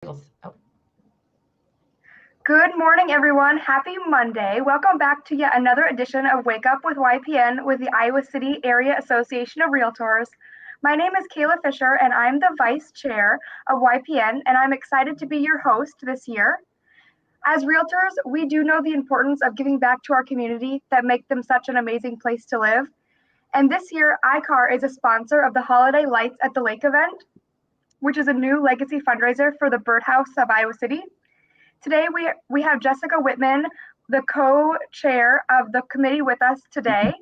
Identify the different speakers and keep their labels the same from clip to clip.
Speaker 1: Oh,
Speaker 2: Good morning, everyone. Happy Monday. Welcome back to yet another edition of Wake Up with YPN with the Iowa City Area Association of Realtors. My name is Kayla Fisher, and I'm the Vice Chair of YPN, and I'm excited to be your host this year. As realtors, we do know the importance of giving back to our community that make them such an amazing place to live. And this year, iCar is a sponsor of the Holiday Lights at the Lake event, which is a new legacy fundraiser for the Birdhouse of Iowa City. Today we have Jessica Wittman, the co-chair of the committee with us today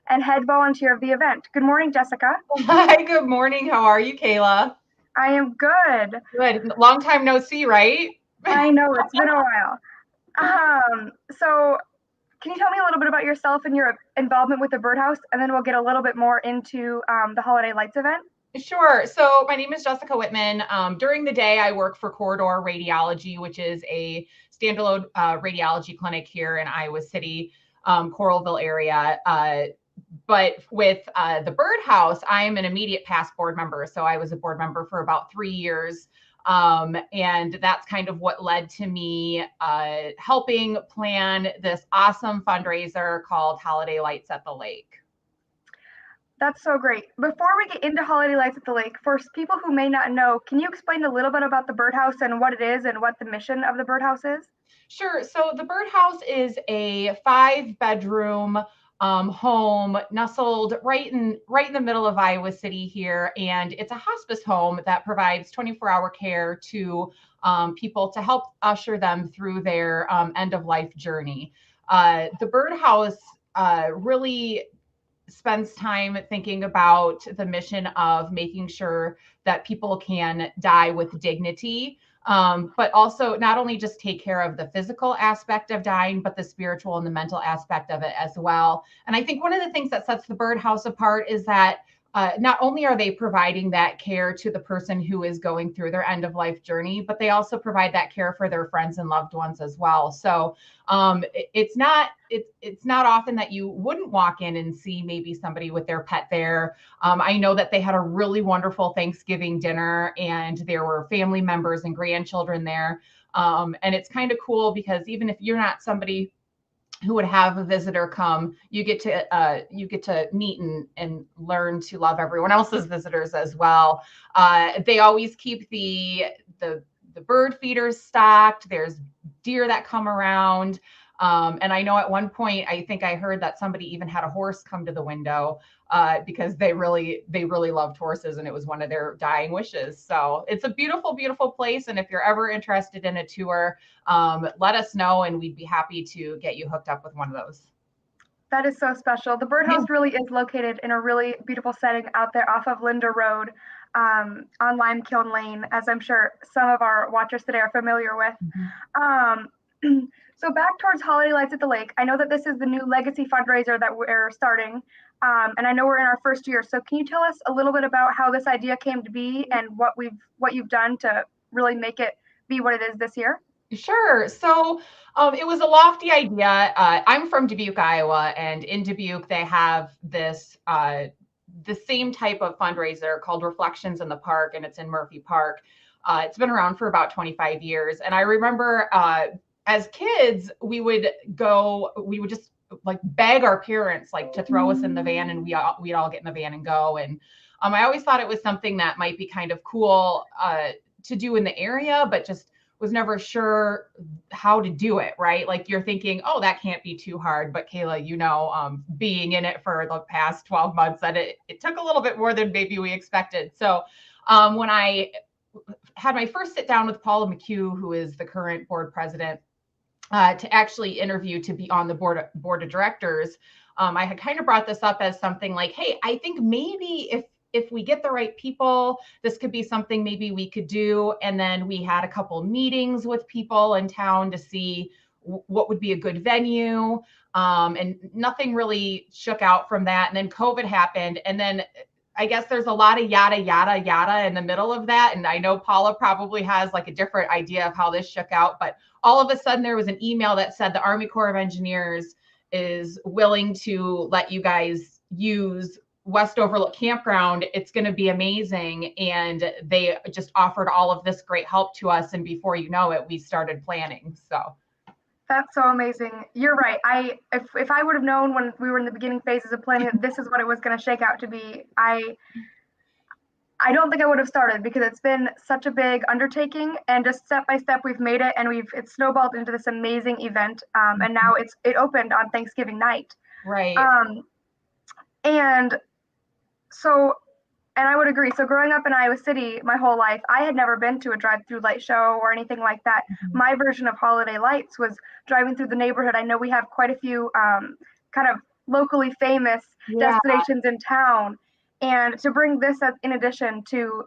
Speaker 2: and head volunteer of the event. Good morning, Jessica.
Speaker 1: Hi, good morning. How are you, Kayla?
Speaker 2: I am good.
Speaker 1: Good. Long time no see, right?
Speaker 2: I know it's been a while. So can you tell me a little bit about yourself and your involvement with the Birdhouse, and then we'll get a little bit more into the Holiday Lights event?
Speaker 1: Sure. So my name is Jessica Wittman. During the day, I work for Corridor Radiology, which is a standalone radiology clinic here in Iowa City, Coralville area. But with the Birdhouse, I am an immediate past board member. So I was a board member for about 3 years. And that's kind of what led to me helping plan this awesome fundraiser called Holiday Lights at the Lake.
Speaker 2: That's so great. Before we get into Holiday Lights at the Lake, for people who may not know, can you explain a little bit about the Birdhouse and what it is and what the mission of the Birdhouse is?
Speaker 1: Sure. So the Birdhouse is a 5-bedroom home nestled right in the middle of Iowa City here, and it's a hospice home that provides 24-hour care to people to help usher them through their end of life journey. The Birdhouse really spends time thinking about the mission of making sure that people can die with dignity, but also not only just take care of the physical aspect of dying, but the spiritual and the mental aspect of it as well. And I think one of the things that sets the Birdhouse apart is that not only are they providing that care to the person who is going through their end of life journey, but they also provide that care for their friends and loved ones as well. So it's not often that you wouldn't walk in and see maybe somebody with their pet there. I know that they had a really wonderful Thanksgiving dinner, and there were family members and grandchildren there. And it's kind of cool because even if you're not somebody who would have a visitor come, you get to meet and learn to love everyone else's visitors as well. They always keep the bird feeders stocked. There's deer that come around. And I know at one point, I think I heard that somebody even had a horse come to the window because they really loved horses, and it was one of their dying wishes. So it's a beautiful, beautiful place. And if you're ever interested in a tour, let us know, and we'd be happy to get you hooked up with one of those.
Speaker 2: That is so special. The Birdhouse really is located in a really beautiful setting out there off of Linda Road on Lime Kiln Lane, as I'm sure some of our watchers today are familiar with. Um, so back towards Holiday Lights at the Lake, I know that this is the new legacy fundraiser that we're starting, and I know we're in our first year. So can you tell us a little bit about how this idea came to be and what you've done to really make it be what it is this year?
Speaker 1: Sure. So it was a lofty idea. I'm from Dubuque, Iowa, and in Dubuque they have this the same type of fundraiser called Reflections in the Park, and it's in Murphy Park. It's been around for about 25 years, and I remember as kids we would just like beg our parents like to throw us in the van, and we'd all get in the van and go. And I always thought it was something that might be kind of cool to do in the area, but just was never sure how to do it, right? Like you're thinking, oh, that can't be too hard. But Kayla, being in it for the past 12 months, that it took a little bit more than maybe we expected. So when I had my first sit down with Paula McHugh, who is the current board president, to actually interview to be on the board of directors, I had kind of brought this up as something like, hey, I think maybe if we get the right people, this could be something maybe we could do. And then we had a couple meetings with people in town to see what would be a good venue. And nothing really shook out from that. And then COVID happened. And then I guess there's a lot of yada, yada, yada in the middle of that. And I know Paula probably has like a different idea of how this shook out. But all of a sudden there was an email that said the Army Corps of Engineers is willing to let you guys use West Overlook Campground. It's going to be amazing. And they just offered all of this great help to us. And before you know it, we started planning. So
Speaker 2: That's so amazing. You're right. If I would have known when we were in the beginning phases of planning that this is what it was going to shake out to be, I don't think I would have started because it's been such a big undertaking, and just step by step we've made it, and it's snowballed into this amazing event. And now it opened on Thanksgiving night.
Speaker 1: right.
Speaker 2: Um, and so, and I would agree. So growing up in Iowa City my whole life, I had never been to a drive-through light show or anything like that.
Speaker 1: Mhm.
Speaker 2: My version of holiday lights was driving through the neighborhood. I know we have quite a few kind of locally famous
Speaker 1: Yeah.
Speaker 2: destinations in town, and to bring this up in addition to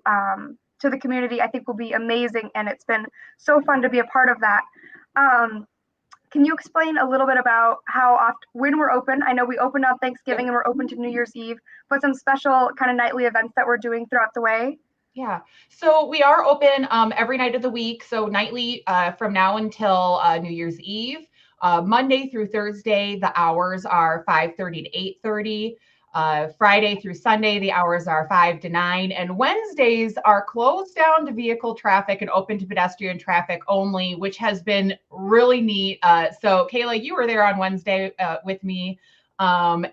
Speaker 2: the community, I think will be amazing. And it's been so fun to be a part of that. Um, can you explain a little bit about how often, when we're open? I know we opened on Thanksgiving and we're open to New Year's Eve, but some special kind of nightly events that we're doing throughout the way.
Speaker 1: Yeah. So we are open every night of the week. So nightly from now until New Year's Eve. Monday through Thursday, the hours are 5:30 to 8:30. Friday through Sunday, the hours are 5 to 9. And Wednesdays are closed down to vehicle traffic and open to pedestrian traffic only, which has been really neat. So Kayla, you were there on Wednesday with me. And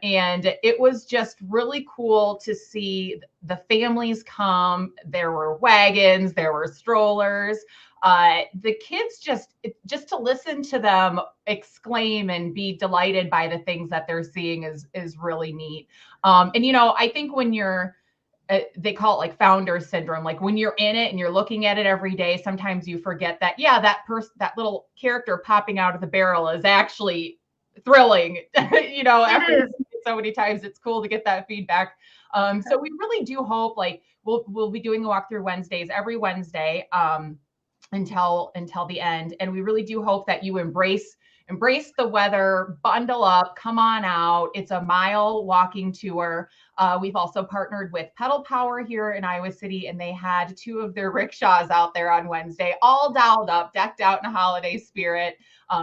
Speaker 1: it was just really cool to see the families come. There were wagons, there were strollers. The kids just to listen to them exclaim and be delighted by the things that they're seeing is really neat. And I think when you're they call it like founder syndrome. Like when you're in it and you're looking at it every day, sometimes you forget that, yeah, that little character popping out of the barrel is actually thrilling. After
Speaker 2: It is.
Speaker 1: so many times, it's cool to get that feedback. So we really do hope, like, we'll be doing a walkthrough Wednesdays every Wednesday until the end, and we really do hope that you embrace the weather, bundle up, come on out. It's a mile walking tour. We've also partnered with Pedal Power here in Iowa City, and they had two of their rickshaws out there on Wednesday, all dialed up, decked out in a holiday spirit.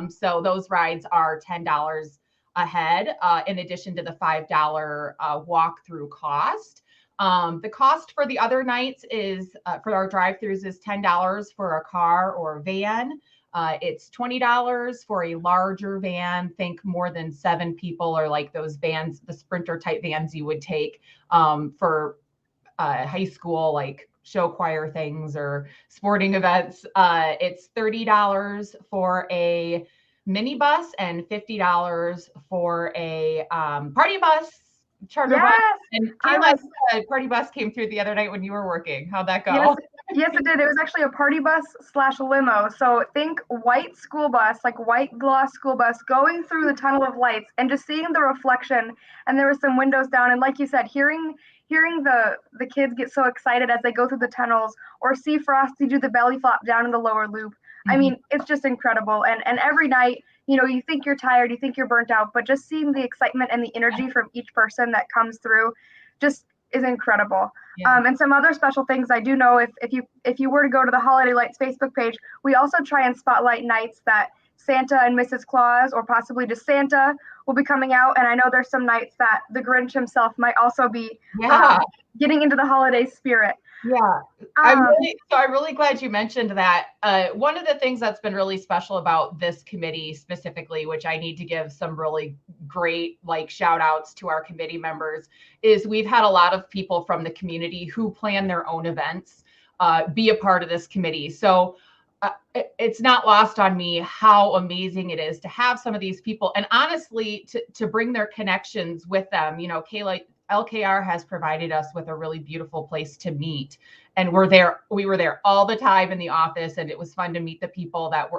Speaker 1: So those rides are $10 a head, in addition to the $5 walkthrough cost. The cost for the other nights is for our drive-throughs is $10 for a car or a van. It's $20 for a larger van. Think more than 7 people, or like those vans, the Sprinter type vans you would take for high school, like show choir things or sporting events. It's $30 for a minibus and $50 for a party bus, charter bus.
Speaker 2: Yes,
Speaker 1: And
Speaker 2: I
Speaker 1: Kayla,
Speaker 2: was.
Speaker 1: party bus came through the other night when you were working. How'd that
Speaker 2: Yes,
Speaker 1: go?
Speaker 2: yes, it did. It was actually a party bus slash limo. So think white school bus, like white gloss school bus, going through the tunnel of lights and just seeing the reflection. And there were some windows down, and like you said, hearing the kids get so excited as they go through the tunnels, or see Frosty do the belly flop down in the lower loop. I
Speaker 1: Mhm.
Speaker 2: mean, it's just incredible. And every night, you think you're tired, you think you're burnt out, but just seeing the excitement and the energy from each person that comes through just is incredible.
Speaker 1: Yeah.
Speaker 2: And some other special things I do know, if you were to go to the Holiday Lights Facebook page, we also try and spotlight nights that Santa and Mrs. Claus, or possibly just Santa, will be coming out. And I know there's some nights that the Grinch himself might also be
Speaker 1: Yeah.
Speaker 2: getting into the holiday spirit.
Speaker 1: Yeah.
Speaker 2: Um,
Speaker 1: I'm really glad you mentioned that. One of the things that's been really special about this committee specifically, which I need to give some really great like shout outs to our committee members, is we've had a lot of people from the community who plan their own events be a part of this committee. So it's not lost on me how amazing it is to have some of these people, and honestly to bring their connections with them. Kayla, LKR has provided us with a really beautiful place to meet, and we were there all the time in the office, and it was fun to meet the people that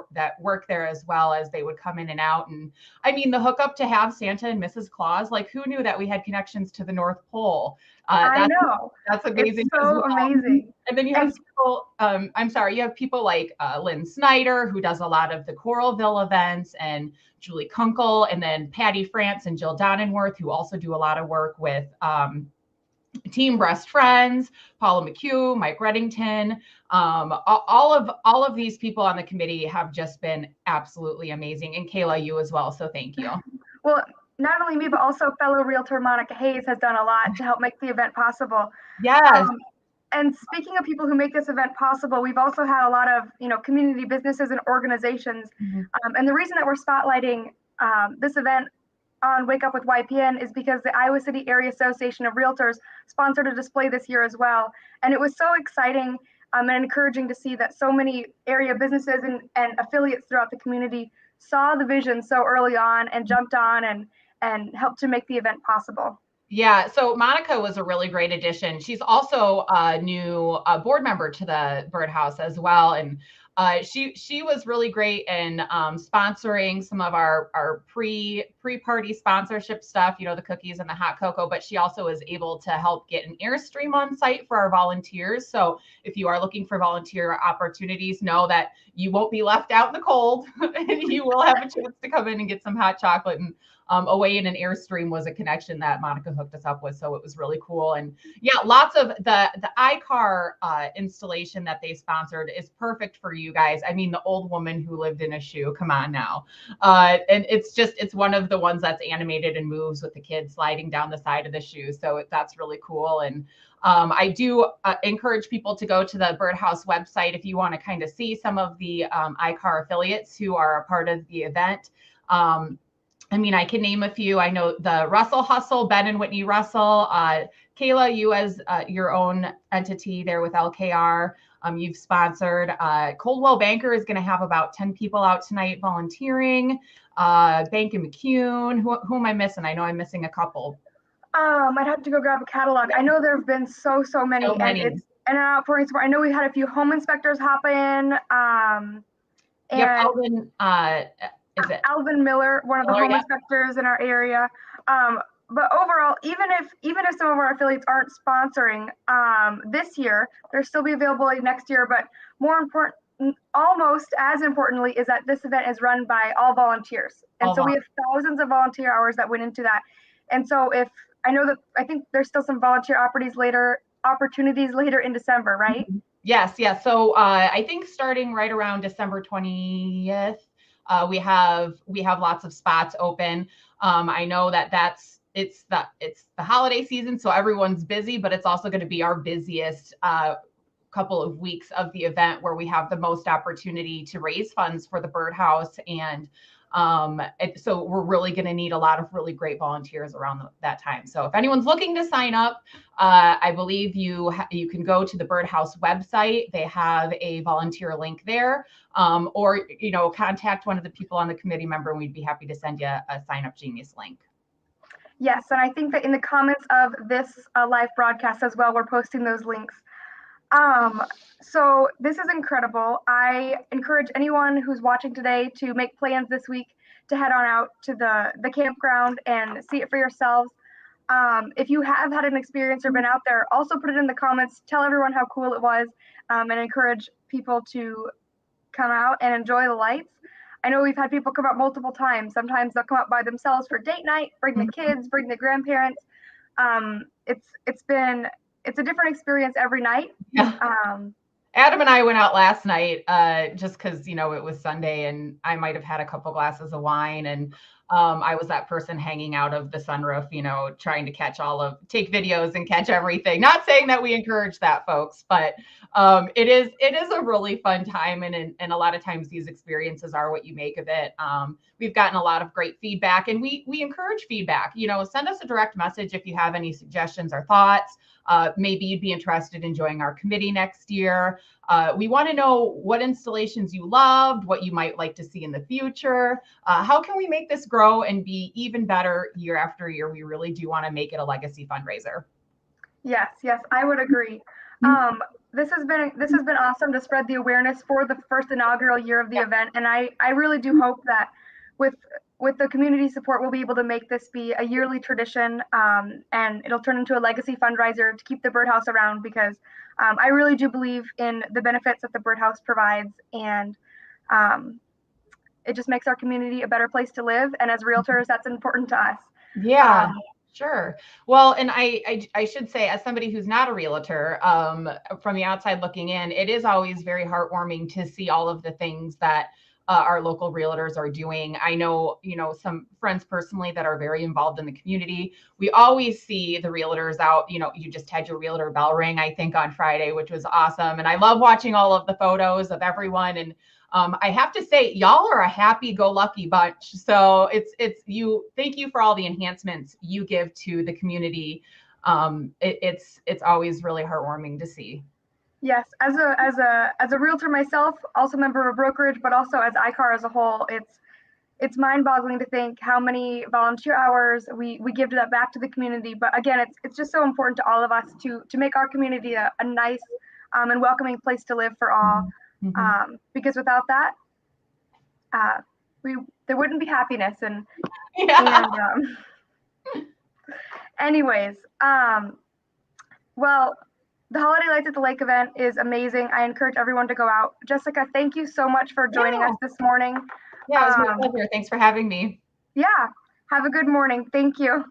Speaker 1: work there, as well as they would come in and out. And I mean, the hookup to have Santa and Mrs. Claus, like who knew that we had connections to the North Pole?
Speaker 2: I
Speaker 1: That's
Speaker 2: know. It's
Speaker 1: amazing as
Speaker 2: so
Speaker 1: well.
Speaker 2: amazing.
Speaker 1: And then you have
Speaker 2: And
Speaker 1: people, you have people like Lynn Snyder, who does a lot of the Coralville events, and Julie Kunkel, and then Patty France and Jill Donenworth, who also do a lot of work with Team Breast Friends, Paula McHugh, Mike Reddington. All of these people on the committee have just been absolutely amazing. And Kayla, you as well. So thank you.
Speaker 2: well, not only me, but also fellow realtor Monica Hayes has done a lot to help make the event possible.
Speaker 1: Yes.
Speaker 2: And speaking of people who make this event possible, we've also had a lot of, community businesses and organizations.
Speaker 1: Mhm.
Speaker 2: And the reason that we're spotlighting this event on Wake Up with YPN is because the Iowa City Area Association of Realtors sponsored a display this year as well. And it was so exciting and encouraging to see that so many area businesses and affiliates throughout the community saw the vision so early on and jumped on and helped to make the event possible.
Speaker 1: Yeah, so Monica was a really great addition. She's also a new board member to the Birdhouse as well, and she was really great in sponsoring some of our pre-party sponsorship stuff, the cookies and the hot cocoa. But she also was able to help get an Airstream on site for our volunteers. So if you are looking for volunteer opportunities, know that you won't be left out in the cold, and you will have a chance to come in and get some hot chocolate. And away in an Airstream was a connection that Monica hooked us up with. So it was really cool. And yeah, lots of the iCar installation that they sponsored is perfect for you guys. I mean, the old woman who lived in a shoe, come on now. And it's one of the ones that's animated and moves with the kids sliding down the side of the shoe. So that's really cool. And I do encourage people to go to the Birdhouse website if you want to kind of see some of the iCar affiliates who are a part of the event. I mean, I can name a few. I know the Russell Hustle, Ben and Whitney Russell. Kayla, you as your own entity there with LKR, you've sponsored. Coldwell Banker is going to have about 10 people out tonight volunteering. Bank and McCune. Who am I missing? I know I'm missing a couple.
Speaker 2: I'd have to go grab a catalog. I know there have been so many,
Speaker 1: So many.
Speaker 2: And it's an outpouring support. I know we had a few home inspectors hop in.
Speaker 1: Yep, Alvin. Is it
Speaker 2: Alvin Miller, one of the home inspectors in our area. But overall, even if some of our affiliates aren't sponsoring this year, they'll still be available next year. But more important, almost as importantly, is that this event is run by all volunteers, and so we have thousands of volunteer hours that went into that. And so I think there's still some volunteer opportunities later in December, right?
Speaker 1: Yes. So I think starting right around December 20th. We have lots of spots open. I know it's the holiday season, so everyone's busy, but it's also going to be our busiest couple of weeks of the event where we have the most opportunity to raise funds for the Birdhouse. And so we're really going to need a lot of really great volunteers around that time. So if anyone's looking to sign up, I believe you can go to the Birdhouse website. They have a volunteer link there, or contact one of the people on the committee member, and we'd be happy to send you a Sign Up Genius link.
Speaker 2: Yes, and I think that in the comments of this live broadcast as well, we're posting those links. So this is incredible. I encourage anyone who's watching today to make plans this week to head on out to the campground and see it for yourselves. If you have had an experience or been out there, also put it in the comments. Tell everyone how cool it was, and encourage people to come out and enjoy the lights. I know we've had people come out multiple times. Sometimes they'll come out by themselves for date night, bring the kids, bring the grandparents. It's a different experience every night.
Speaker 1: Yeah. Adam and I went out last night just because, it was Sunday and I might have had a couple glasses of wine, and I was that person hanging out of the sunroof, trying to take videos and catch everything. Not saying that we encourage that, folks, but it is a really fun time. And a lot of times these experiences are what you make of it. We've gotten a lot of great feedback, and we encourage feedback. Send us a direct message if you have any suggestions or thoughts. Maybe you'd be interested in joining our committee next year. We want to know what installations you loved, what you might like to see in the future. How can we make this grow and be even better year after year? We really do want to make it a legacy fundraiser.
Speaker 2: Yes, I would agree. This has been awesome to spread the awareness for the first inaugural year of the event, and I really do hope that with the community support, we'll be able to make this be a yearly tradition, and it'll turn into a legacy fundraiser to keep the Birdhouse around, because I really do believe in the benefits that the Birdhouse provides, and it just makes our community a better place to live. And as realtors, that's important to us.
Speaker 1: Yeah. Sure. Well, and I should say, as somebody who's not a realtor, from the outside looking in, it is always very heartwarming to see all of the things that our local realtors are doing. I know, some friends personally that are very involved in the community. We always see the realtors out. You just had your realtor bell ring, I think, on Friday, which was awesome. And I love watching all of the photos of everyone. And I have to say, y'all are a happy-go-lucky bunch. So it's you. Thank you for all the enhancements you give to the community. It's always really heartwarming to see.
Speaker 2: Yes, as a realtor myself, also member of a brokerage, but also as ICAR as a whole, it's mind-boggling to think how many volunteer hours we give to that back to the community. But again, it's just so important to all of us to make our community a nice and welcoming place to live for all.
Speaker 1: Mm-hmm.
Speaker 2: Because without that, there wouldn't be happiness. And anyways, well, the Holiday Lights at the Lake event is amazing. I encourage everyone to go out. Jessica, thank you so much for joining us this morning.
Speaker 1: Yeah, it was my pleasure. Thanks for having me.
Speaker 2: Yeah, have a good morning. Thank you.